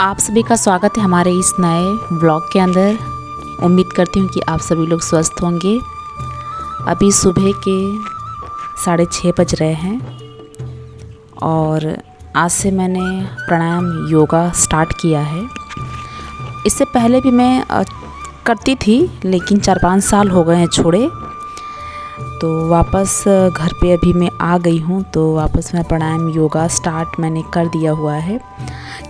आप सभी का स्वागत है हमारे इस नए व्लॉग के अंदर। उम्मीद करती हूँ कि आप सभी लोग स्वस्थ होंगे। अभी सुबह के 6:30 बज रहे हैं और आज से मैंने प्राणायाम योगा स्टार्ट किया है। इससे पहले भी मैं करती थी, लेकिन 4-5 साल हो गए हैं छोड़े, तो वापस घर पे अभी मैं आ गई हूँ। तो वापस मैं प्राणायाम योगा स्टार्ट मैंने कर दिया हुआ है,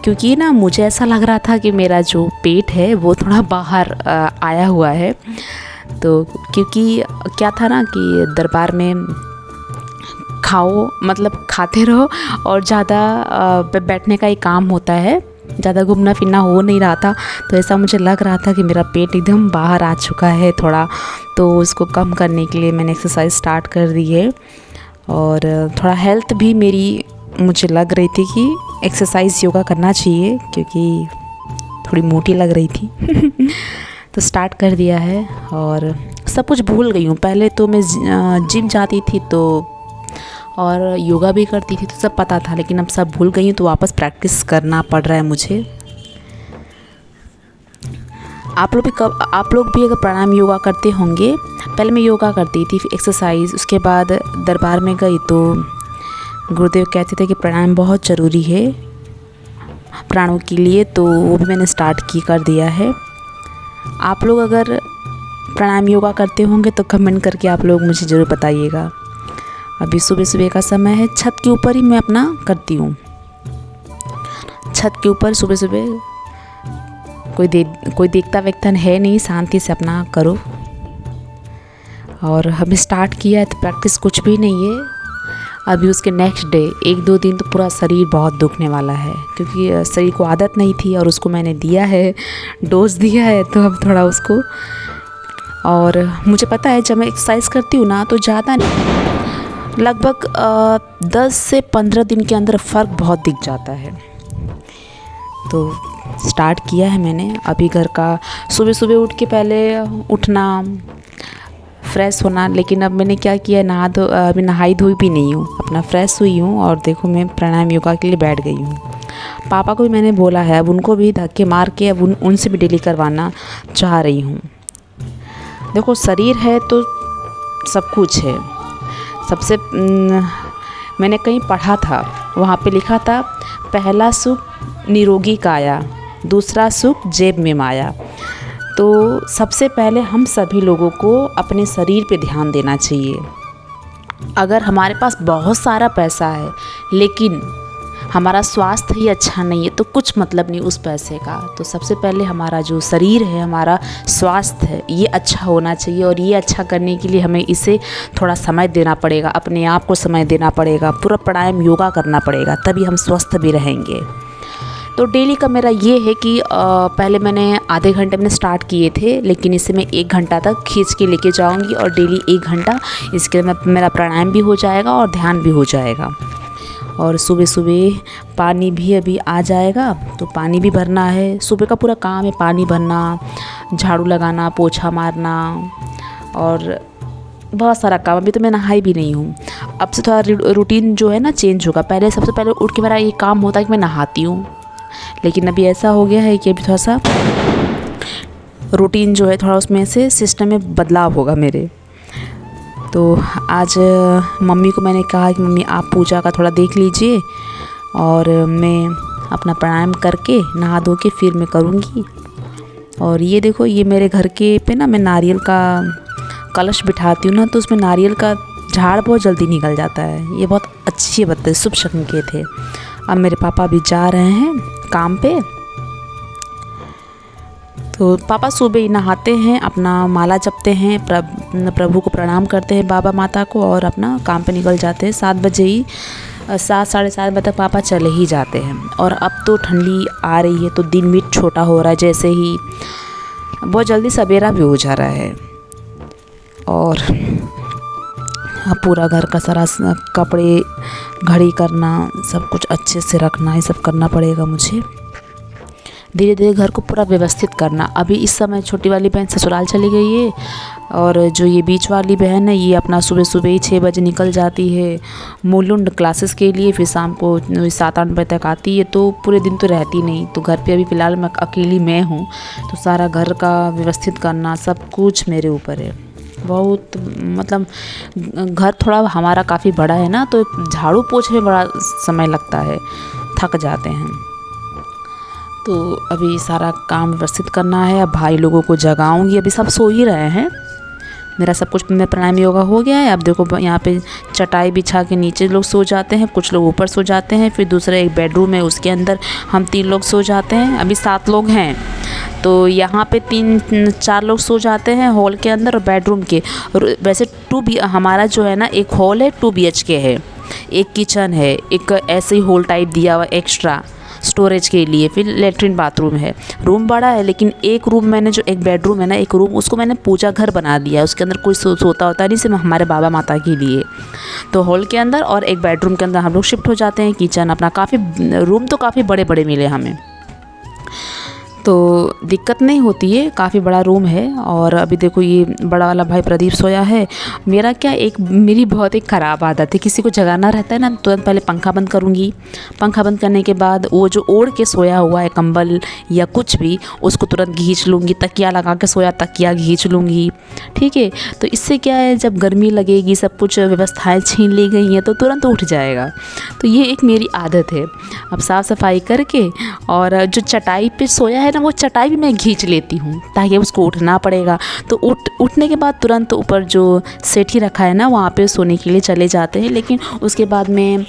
क्योंकि ना मुझे ऐसा लग रहा था कि मेरा जो पेट है वो थोड़ा बाहर आया हुआ है। तो क्योंकि क्या था ना कि दरबार में खाओ मतलब खाते रहो और ज़्यादा बैठने का ही काम होता है, ज़्यादा घूमना फिरना हो नहीं रहा था। तो ऐसा मुझे लग रहा था कि मेरा पेट एकदम बाहर आ चुका है थोड़ा, तो उसको कम करने के लिए मैंने एक्सरसाइज स्टार्ट कर दी है। और थोड़ा हेल्थ भी मेरी मुझे लग रही थी कि एक्सरसाइज योगा करना चाहिए, क्योंकि थोड़ी मोटी लग रही थी तो स्टार्ट कर दिया है। और सब कुछ भूल गई हूँ। पहले तो मैं जिम जाती थी तो और योगा भी करती थी, तो सब पता था, लेकिन अब सब भूल गई हूँ, तो वापस प्रैक्टिस करना पड़ रहा है मुझे। आप लोग भी अगर प्राणायाम योगा करते होंगे। पहले मैं योगा करती थी, एक्सरसाइज, उसके बाद दरबार में गई तो गुरुदेव कहते थे कि प्राणायाम बहुत ज़रूरी है प्राणों के लिए, तो वो भी मैंने स्टार्ट कर दिया है। आप लोग अगर प्राणायाम योगा करते होंगे तो कमेंट करके आप लोग मुझे ज़रूर बताइएगा। अभी सुबह सुबह का समय है, छत के ऊपर ही मैं अपना करती हूँ। छत के ऊपर सुबह सुबह कोई देखता वेखता है नहीं, शांति से अपना करो। और हमें स्टार्ट किया है तो प्रैक्टिस कुछ भी नहीं है। अभी उसके नेक्स्ट डे 1-2 दिन तो पूरा शरीर बहुत दुखने वाला है, क्योंकि शरीर को आदत नहीं थी और उसको मैंने दिया है, डोज दिया है, तो अब थोड़ा उसको। और मुझे पता है जब मैं एक्सरसाइज करती हूँ ना तो ज़्यादा नहीं, लगभग 10 से 15 दिन के अंदर फ़र्क बहुत दिख जाता है। तो स्टार्ट किया है मैंने। अभी घर का सुबह सुबह उठ के पहले उठना, फ्रेश होना, लेकिन अब मैंने क्या किया, अभी नहाई धोई भी नहीं हूँ, अपना फ्रेश हुई हूँ और देखो मैं प्राणायाम योगा के लिए बैठ गई हूँ। पापा को भी मैंने बोला है, अब उनको भी धक्के मार के अब उनसे भी डेली करवाना चाह रही हूँ। देखो शरीर है तो सब कुछ है। सबसे मैंने कहीं पढ़ा था, वहाँ पे लिखा था, पहला सुख निरोगी काया, दूसरा सुख जेब में माया। तो सबसे पहले हम सभी लोगों को अपने शरीर पे ध्यान देना चाहिए। अगर हमारे पास बहुत सारा पैसा है लेकिन हमारा स्वास्थ्य ही अच्छा नहीं है तो कुछ मतलब नहीं उस पैसे का। तो सबसे पहले हमारा जो शरीर है, हमारा स्वास्थ्य है, ये अच्छा होना चाहिए। और ये अच्छा करने के लिए हमें इसे थोड़ा समय देना पड़ेगा, अपने आप को समय देना पड़ेगा, पूरा प्राणायाम योगा करना पड़ेगा, तभी हम स्वस्थ भी रहेंगे। तो डेली का मेरा ये है कि पहले मैंने आधे घंटे में स्टार्ट किए थे, लेकिन इसे मैं 1 घंटा तक खींच के लेके जाऊंगी। और डेली 1 घंटा इसके मेरा प्राणायाम भी हो जाएगा और ध्यान भी हो जाएगा। और सुबह सुबह पानी भी अभी आ जाएगा, तो पानी भी भरना है। सुबह का पूरा काम है पानी भरना, झाड़ू लगाना, पोछा मारना और बहुत सारा काम। अभी तो मैं नहाई भी नहीं हूँ। अब से थोड़ा रूटीन जो है ना चेंज होगा। पहले सबसे पहले उठ के मेरा ये काम होता है कि मैं नहाती हूँ, लेकिन अभी ऐसा हो गया है कि अभी थोड़ा सा रूटीन जो है थोड़ा उसमें से सिस्टम में बदलाव होगा मेरे। तो आज मम्मी को मैंने कहा कि मम्मी आप पूजा का थोड़ा देख लीजिए और मैं अपना प्राणायाम करके नहा धो के फिर मैं करूँगी। और ये देखो, ये मेरे घर के पे ना मैं नारियल का कलश बिठाती हूँ ना, तो उसमें नारियल का झाड़ बहुत जल्दी निकल जाता है। ये बहुत अच्छी बात है, शुभ संकेत है। अब मेरे पापा भी जा रहे हैं काम पे, तो पापा सुबह ही नहाते हैं, अपना माला जपते हैं, प्रभु को प्रणाम करते हैं, बाबा माता को, और अपना काम पे निकल जाते हैं। 7 बजे ही 7 साढ़े 7 बजे तक पापा चले ही जाते हैं। और अब तो ठंडी आ रही है तो दिन भी छोटा हो रहा है, जैसे ही बहुत जल्दी सवेरा भी हो जा रहा है। और पूरा घर का सारा कपड़े घड़ी करना, सब कुछ अच्छे से रखना, ये सब करना पड़ेगा मुझे। धीरे धीरे घर को पूरा व्यवस्थित करना। अभी इस समय छोटी वाली बहन ससुराल चली गई है और जो ये बीच वाली बहन है ये अपना सुबह सुबह ही 6 बजे निकल जाती है मुलुंड क्लासेस के लिए, फिर शाम को 7-8 बजे तक आती है। तो पूरे दिन तो रहती नहीं, तो घर पे अभी फ़िलहाल मैं अकेली मैं हूँ, तो सारा घर का व्यवस्थित करना सब कुछ मेरे ऊपर है। बहुत मतलब घर थोड़ा हमारा काफ़ी बड़ा है ना, तो झाड़ू पोछे में बड़ा समय लगता है, थक जाते हैं। तो अभी सारा काम व्यवस्थित करना है। अब भाई लोगों को जगाऊंगी, अभी सब सो ही रहे हैं। मेरा सब कुछ मैं प्राणायाम योगा हो गया है। अब देखो यहाँ पे चटाई बिछा के नीचे लोग सो जाते हैं, कुछ लोग ऊपर सो जाते हैं, फिर दूसरा एक बेडरूम है उसके अंदर हम 3 लोग सो जाते हैं। अभी 7 लोग हैं, तो यहाँ पे 3-4 लोग सो जाते हैं हॉल के अंदर और बेडरूम के। और वैसे हमारा जो है ना एक हॉल है 2 BHK है, एक किचन है, एक ऐसे ही हॉल टाइप दिया हुआ एक्स्ट्रा स्टोरेज के लिए, फिर लेटरिन बाथरूम है। रूम बड़ा है, लेकिन एक रूम मैंने जो एक बेडरूम है ना एक रूम, उसको मैंने पूजा घर बना दिया। उसके अंदर कोई सोता होता नहीं, सिर्फ हमारे बाबा माता के लिए। तो हॉल के अंदर और एक बेडरूम के अंदर हम लोग शिफ्ट हो जाते हैं। किचन अपना काफ़ी, रूम तो काफ़ी बड़े बड़े मिले हमें, तो दिक्कत नहीं होती है, काफ़ी बड़ा रूम है। और अभी देखो ये बड़ा वाला भाई प्रदीप सोया है। मेरी बहुत एक ख़राब आदत है, किसी को जगाना रहता है ना तुरंत पहले पंखा बंद करूँगी। पंखा बंद करने के बाद वो जो ओढ़ के सोया हुआ है कंबल या कुछ भी, उसको तुरंत खींच लूँगी। तकिया लगा के सोया, तकिया खींच लूँगी, ठीक है। तो इससे क्या है, जब गर्मी लगेगी, सब कुछ व्यवस्थाएँ छीन ली गई हैं, तो तुरंत उठ जाएगा। तो ये एक मेरी आदत है। अब साफ़ सफाई करके और जो चटाई पे सोया है ना, वो चटाई भी मैं खींच लेती हूँ ताकि उसको उठना पड़ेगा। तो उठने के बाद तुरंत ऊपर जो सेठी रखा है ना वहाँ पे सोने के लिए चले जाते हैं। लेकिन उसके बाद मैं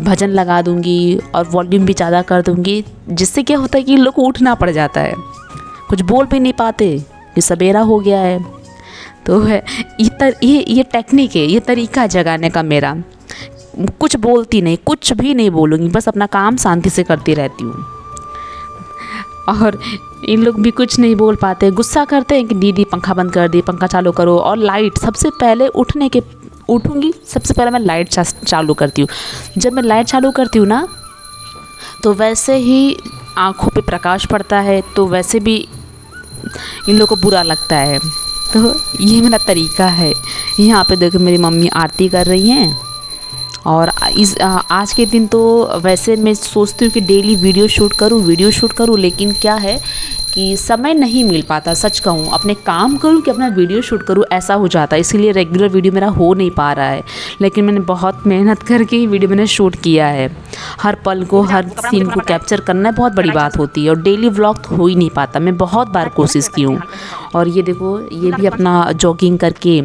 भजन लगा दूँगी और वॉल्यूम भी ज़्यादा कर दूँगी, जिससे क्या होता है कि इन लोग को उठना पड़ जाता है, कुछ बोल भी नहीं पाते कि सवेरा हो गया है। तो है ये टेक्निक है, ये तरीका जगाने का मेरा। कुछ बोलती नहीं, कुछ भी नहीं बोलूँगी, बस अपना काम शांति से करती रहती हूँ। और इन लोग भी कुछ नहीं बोल पाते, गुस्सा करते हैं कि दीदी पंखा बंद कर दी, पंखा चालू करो। और लाइट सबसे पहले उठूँगी, सबसे पहले मैं लाइट चालू करती हूँ। जब मैं लाइट चालू करती हूँ ना, तो वैसे ही आँखों पे प्रकाश पड़ता है, तो वैसे भी इन लोग को बुरा लगता है। तो ये मेरा तरीका है। यहाँ पे देखो मेरी मम्मी आरती कर रही हैं। और आज के दिन तो वैसे मैं सोचती हूँ कि डेली वीडियो शूट करूँ, लेकिन क्या है कि समय नहीं मिल पाता। सच कहूँ, अपने काम करूँ कि अपना वीडियो शूट करूँ, ऐसा हो जाता है। इसीलिए रेगुलर वीडियो मेरा हो नहीं पा रहा है। लेकिन मैंने बहुत मेहनत करके ही वीडियो मैंने शूट किया है। हर पल को, हर सीन को कैप्चर करना बहुत बड़ी बात होती है, और डेली व्लॉग तो हो ही नहीं पाता। मैं बहुत बार कोशिश की हूँ। और ये देखो, ये भी अपना जॉगिंग करके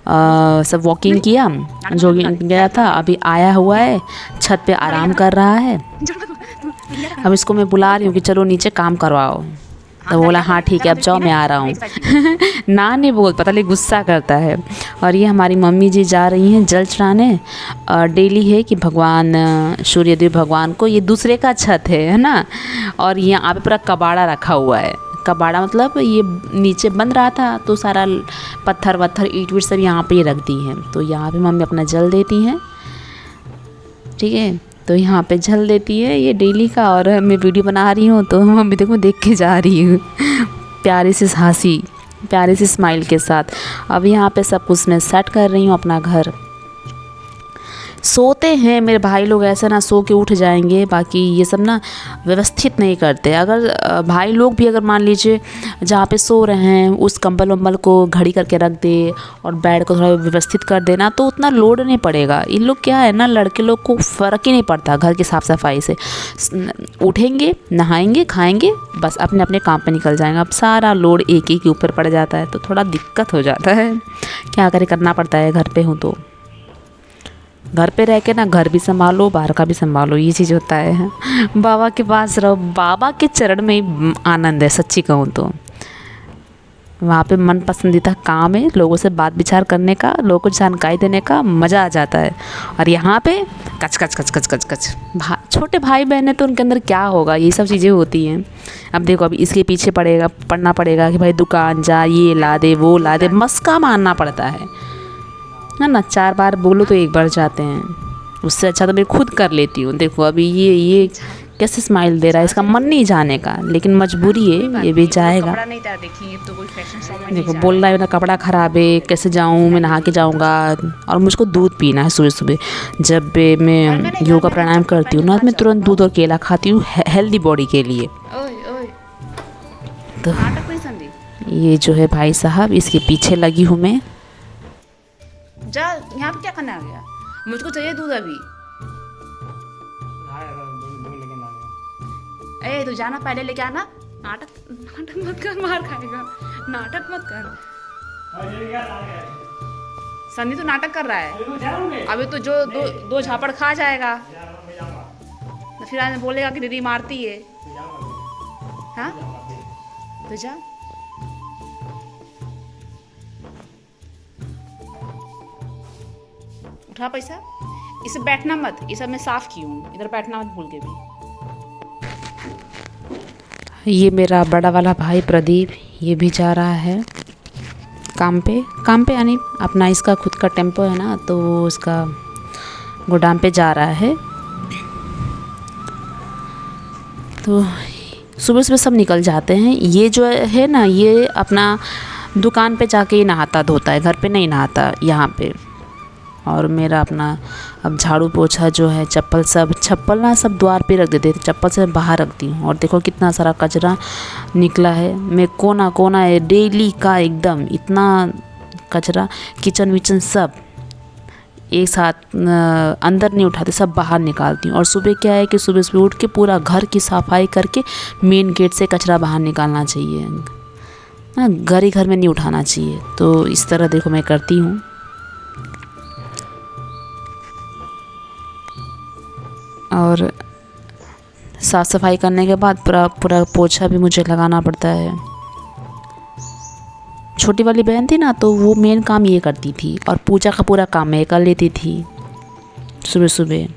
सब वॉकिंग किया, जॉगिंग गया था, अभी आया हुआ है, छत पे आराम कर रहा है। अब इसको मैं बुला रही हूँ कि चलो नीचे काम करवाओ, तो बोला हाँ ठीक है अब जाओ, मैं आ रहा हूँ। ना नहीं बोल पता, लेकिन गुस्सा करता है। और ये हमारी मम्मी जी जा रही हैं जल चढ़ाने। डेली है कि भगवान सूर्यदेव भगवान को, ये दूसरे का छत है ना। और यहाँ पे पूरा कबाड़ा रखा हुआ है। कबाड़ा मतलब ये नीचे बंद रहा था, तो सारा पत्थर वत्थर ईंट वीट सब यहाँ पे रख दी हैं। तो यहाँ पे मम्मी अपना जल देती हैं, ठीक है। तो यहाँ पे जल देती है ये डेली का। और मैं वीडियो बना रही हूँ तो मम्मी देखो देख के जा रही हूँ प्यारी सी हंसी, प्यारी सी स्माइल के साथ। अब यहाँ पे सब कुछ मैं सेट कर रही हूँ अपना घर। सोते हैं मेरे भाई लोग, ऐसा ना सो के उठ जाएंगे, बाकी ये सब ना व्यवस्थित नहीं करते। अगर भाई लोग भी अगर मान लीजिए जहाँ पे सो रहे हैं उस कंबल वम्बल को घड़ी करके रख दे और बेड को थोड़ा व्यवस्थित कर देना, तो उतना लोड नहीं पड़ेगा। इन लोग क्या है ना, लड़के लोग को फ़र्क ही नहीं पड़ता घर की साफ़ सफाई से। उठेंगे, नहाएंगे, खाएंगे, बस अपने अपने काम पे निकल जाएंगे। अब सारा लोड एक ही के ऊपर पड़ जाता है, तो थोड़ा दिक्कत हो जाता है। क्या करे, करना पड़ता है। घर पे हूँ तो घर पे रह के ना घर भी संभालो, बाहर का भी संभालो, ये चीज़ होता है। बाबा के पास रहो, बाबा के चरण में ही आनंद है। सच्ची कहूँ तो वहाँ पे मन पसंदीदा काम है, लोगों से बात विचार करने का, लोगों को जानकारी देने का मज़ा आ जाता है। और यहाँ पे कच कच कच कच कच कच छोटे भाई बहन है तो उनके अंदर क्या होगा, ये सब चीज़ें होती हैं। अब देखो अभी इसके पीछे पड़ना पड़ेगा कि भाई दुकान जा, ये ला दे, वो ला दे, मस्का मारना पड़ता है ना। 4 बार बोलो तो 1 बार जाते हैं। उससे अच्छा तो मैं खुद कर लेती हूँ। देखो अभी ये कैसे स्माइल दे रहा है, इसका मन नहीं जाने का, लेकिन मजबूरी है, ये भी जाएगा। कपड़ा नहीं था, देखिए तो कोई फैशन शो में नहीं देखो जा बोल रहा है मेरा कपड़ा ख़राब है, कैसे जाऊँ, मैं नहा के जाऊँगा। और मुझको दूध पीना है सुबह सुबह। जब भी मैं योगा प्राणायाम करती हूँ ना, तो मैं तुरंत दूध और केला खाती हूँ हेल्दी बॉडी के लिए। ओए ओए तो नाटक नहीं संदीप, ये जो है भाई साहब, इसके पीछे लगी हूँ मैं। जा यहाँ पे क्या करने आ गया, मुझको चाहिए दूध अभी। ए तू जाना, पहले लेके आना। नाटक नाटक मत कर, मार खाएगा, नाटक मत कर। सनी तो नाटक कर रहा है, अभी तो जो दो झापड़ खा जाएगा, तो फिर आज बोलेगा कि दीदी मारती है। हाँ तो जा। उठा पैसा, इसे बैठना मत, ये सब मैं साफ की हूँ, इधर बैठना मत भूल के भी। ये मेरा बड़ा वाला भाई प्रदीप, ये भी जा रहा है काम पे यानी अपना इसका खुद का टेम्पो है ना, तो वो उसका गोदाम पे जा रहा है। तो सुबह सुबह सब निकल जाते हैं। ये जो है ना, ये अपना दुकान पे जाके ही नहाता धोता है, घर पे नहीं नहाता यहाँ पे। और मेरा अपना अब झाड़ू पोछा जो है, चप्पल ना सब द्वार पे रख देते, चप्पल से बाहर रखती हूँ। और देखो कितना सारा कचरा निकला है, मैं कोना है डेली का, एकदम इतना कचरा, किचन विचन सब एक साथ अंदर नहीं उठाते, सब बाहर निकालती हूँ। और सुबह क्या है कि सुबह सुबह उठ के पूरा घर की सफाई करके मेन गेट से कचरा बाहर निकालना चाहिए ना, घर ही घर में नहीं उठाना चाहिए। तो इस तरह देखो मैं करती हूँ। और साफ़ सफाई करने के बाद पूरा पोछा भी मुझे लगाना पड़ता है। छोटी वाली बहन थी ना, तो वो मेन काम ये करती थी, और पूजा का पूरा काम मैं कर लेती थी सुबह सुबह।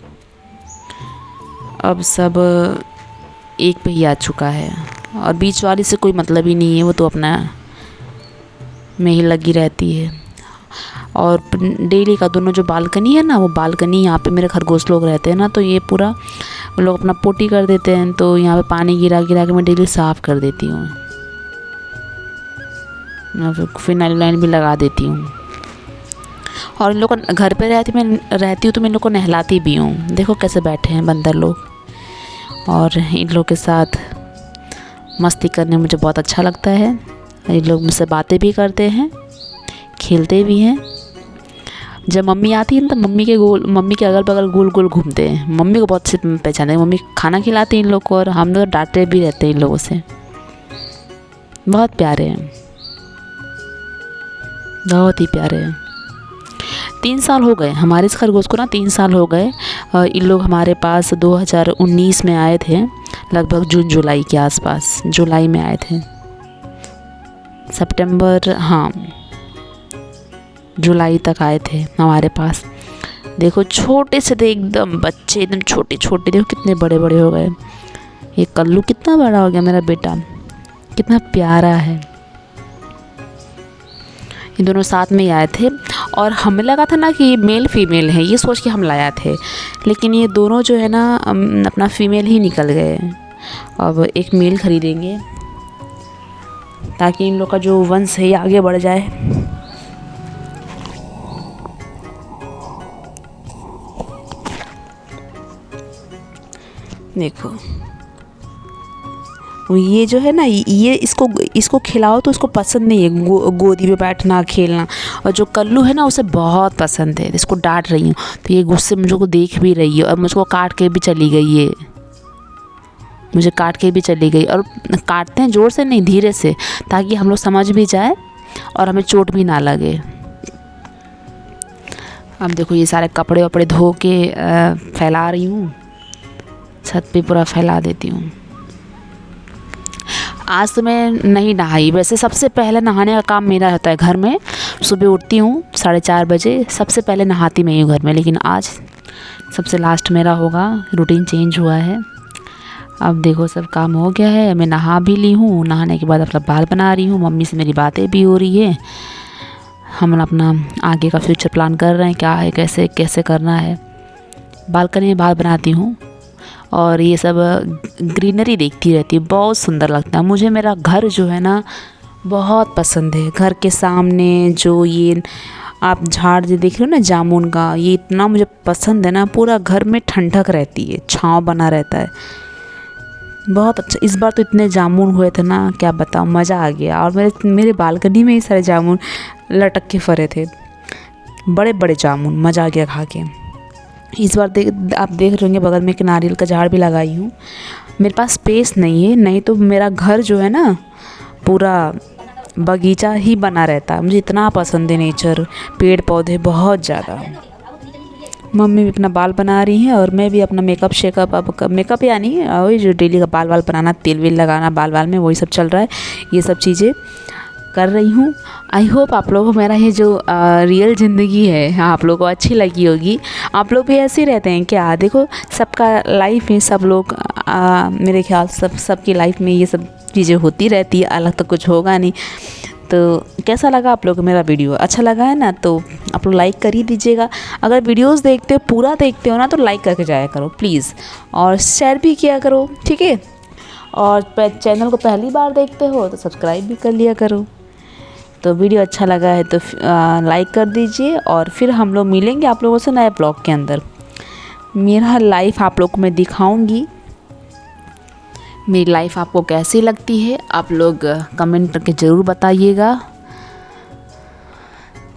अब सब एक पे ही आ चुका है, और बीच वाली से कोई मतलब ही नहीं है, वो तो अपना में ही लगी रहती है। और डेली का दोनों जो बालकनी है ना, वो बालकनी यहाँ पे मेरे खरगोश लोग रहते हैं ना, तो ये पूरा वो लोग अपना पोटी कर देते हैं, तो यहाँ पे पानी गिरा के मैं डेली साफ़ कर देती हूँ। फिनाइल लाइन भी लगा देती हूँ। और इन लोग को घर पे रहती हूँ तो मैं इन लोग को नहलाती भी हूँ। देखो कैसे बैठे हैं बंदर लोग, और इन लोग के साथ मस्ती करने मुझे बहुत अच्छा लगता है। इन लोग मुझसे बातें भी करते हैं, खेलते भी हैं। जब मम्मी आती है ना, तो मम्मी के अगल बगल गोल गोल घूमते हैं। मम्मी को बहुत से पहचानते हैं, मम्मी खाना खिलाती हैं इन लोग को, और हम लोग डांटते भी रहते हैं इन लोगों से। बहुत प्यारे हैं, बहुत ही प्यारे हैं। 3 साल हो गए हमारे इस खरगोश को ना, 3 साल हो गए। इन लोग हमारे पास 2019 में आए थे, लगभग जून जुलाई के आसपास, जुलाई में आए थे, सितंबर, हाँ जुलाई तक आए थे हमारे पास। देखो छोटे से थे एकदम बच्चे, एकदम छोटे छोटे, देखो कितने बड़े बड़े हो गए। ये कल्लू कितना बड़ा हो गया मेरा बेटा, कितना प्यारा है। ये दोनों साथ में ही आए थे, और हमें लगा था ना कि ये मेल फीमेल है, ये सोच के हम लाया थे, लेकिन ये दोनों जो है ना अपना फीमेल ही निकल गए। अब एक मेल खरीदेंगे ताकि इन लोग का जो वंश है ये आगे बढ़ जाए। देखो ये जो है ना, ये इसको खिलाओ तो उसको पसंद नहीं है, गोदी में बैठना खेलना। और जो कल्लू है ना, उसे बहुत पसंद है। इसको डांट रही हूँ तो ये गुस्से मुझको देख भी रही है, और मुझको काट के भी चली गई है, मुझे काट के भी चली गई। और काटते हैं ज़ोर से नहीं, धीरे से, ताकि हम लोग समझ भी जाए और हमें चोट भी ना लगे। अब देखो ये सारे कपड़े वपड़े धो के फैला रही हूँ, छत पे पूरा फैला देती हूँ। आज तो मैं नहीं नहाई, वैसे सबसे पहले नहाने का काम मेरा होता है घर में। सुबह उठती हूँ 4:30 बजे, सबसे पहले नहाती मैं हूँ घर में, लेकिन आज सबसे लास्ट मेरा होगा, रूटीन चेंज हुआ है। अब देखो सब काम हो गया है, मैं नहा भी ली हूँ। नहाने के बाद अपना बाल बना रही हूँ, मम्मी से मेरी बातें भी हो रही है। हम अपना आगे का फ्यूचर प्लान कर रहे हैं, क्या है कैसे कैसे करना है। बालकनी में बाल बनाती हूँ, और ये सब ग्रीनरी देखती रहती हूँ, बहुत सुंदर लगता है मुझे। मेरा घर जो है ना बहुत पसंद है। घर के सामने जो ये आप झाड़ जो देख रहे हो ना जामुन का, ये इतना मुझे पसंद है ना, पूरा घर में ठंडक रहती है, छाँव बना रहता है, बहुत अच्छा। इस बार तो इतने जामुन हुए थे ना, क्या बताऊँ, मज़ा आ गया। और मेरे बालकनी में ही सारे जामुन लटक के फरे थे, बड़े बड़े जामुन, मज़ा आ गया खा के। इस बार आप देख रहे होंगे बगल में एक नारियल का झाड़ भी लगाई हूँ। मेरे पास स्पेस नहीं है, नहीं तो मेरा घर जो है ना पूरा बगीचा ही बना रहता है। मुझे इतना पसंद है नेचर, पेड़ पौधे बहुत ज़्यादा। मम्मी भी अपना बाल बना रही हैं और मैं भी अपना मेकअप शेकअप, अब मेकअप यानी वही जो डेली का बाल बनाना, तेल वेल लगाना बाल में, वही सब चल रहा है। ये सब चीज़ें कर रही हूँ। आई होप आप लोगों को मेरा ये जो रियल ज़िंदगी है आप लोगों को अच्छी लगी होगी। आप लोग भी ऐसे ही रहते हैं क्या? देखो सबका लाइफ है, सब लोग मेरे ख्याल सबकी लाइफ में ये सब चीज़ें होती रहती है, अलग तो कुछ होगा नहीं। तो कैसा लगा आप लोगों को मेरा वीडियो? अच्छा लगा है ना, तो आप लोग लाइक कर ही दीजिएगा। अगर वीडियोस देखते हो, पूरा देखते हो ना, तो लाइक करके जाया करो प्लीज़, और शेयर भी किया करो, ठीक है। और चैनल को पहली बार देखते हो तो सब्सक्राइब भी कर लिया करो। तो वीडियो अच्छा लगा है तो लाइक कर दीजिए, और फिर हम लोग मिलेंगे आप लोगों से नए ब्लॉग के अंदर। मेरा लाइफ आप लोग को मैं दिखाऊंगी, मेरी लाइफ आपको कैसी लगती है आप लोग कमेंट करके ज़रूर बताइएगा।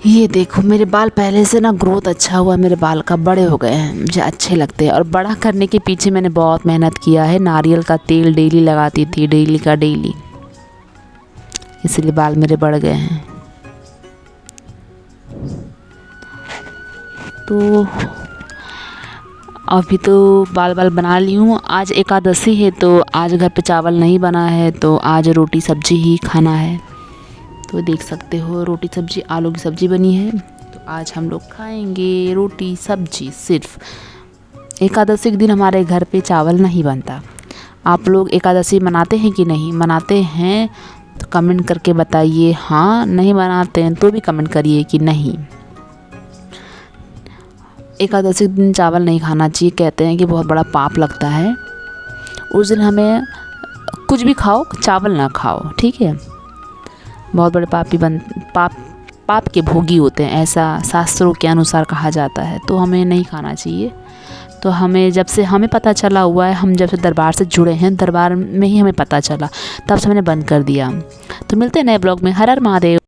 ये देखो मेरे बाल पहले से ना ग्रोथ अच्छा हुआ, मेरे बाल का बड़े हो गए हैं, मुझे अच्छे लगते हैं। और बड़ा करने के पीछे मैंने बहुत मेहनत किया है। नारियल का तेल डेली लगाती थी, डेली का डेली, इसलिए बाल मेरे बढ़ गए हैं। तो अभी तो बाल बना ली हूँ। आज एकादशी है तो आज घर पे चावल नहीं बना है, तो आज रोटी सब्जी ही खाना है। तो देख सकते हो रोटी सब्जी, आलू की सब्ज़ी बनी है, तो आज हम लोग खाएंगे रोटी सब्जी। सिर्फ एकादशी के दिन हमारे घर पे चावल नहीं बनता। आप लोग एकादशी मनाते हैं कि नहीं? मनाते हैं तो कमेंट करके बताइए। हाँ, नहीं मनाते हैं तो भी कमेंट करिए कि नहीं। एकादशी के दिन चावल नहीं खाना चाहिए, कहते हैं कि बहुत बड़ा पाप लगता है। उस दिन हमें कुछ भी खाओ, चावल ना खाओ, ठीक है। बहुत बड़े पाप के भोगी होते हैं, ऐसा शास्त्रों के अनुसार कहा जाता है, तो हमें नहीं खाना चाहिए। तो हमें जब से हमें पता चला हुआ है, हम जब से दरबार से जुड़े हैं, दरबार में ही हमें पता चला, तब से मैंने बंद कर दिया। तो मिलते हैं नए ब्लॉग में। हर हर महादेव।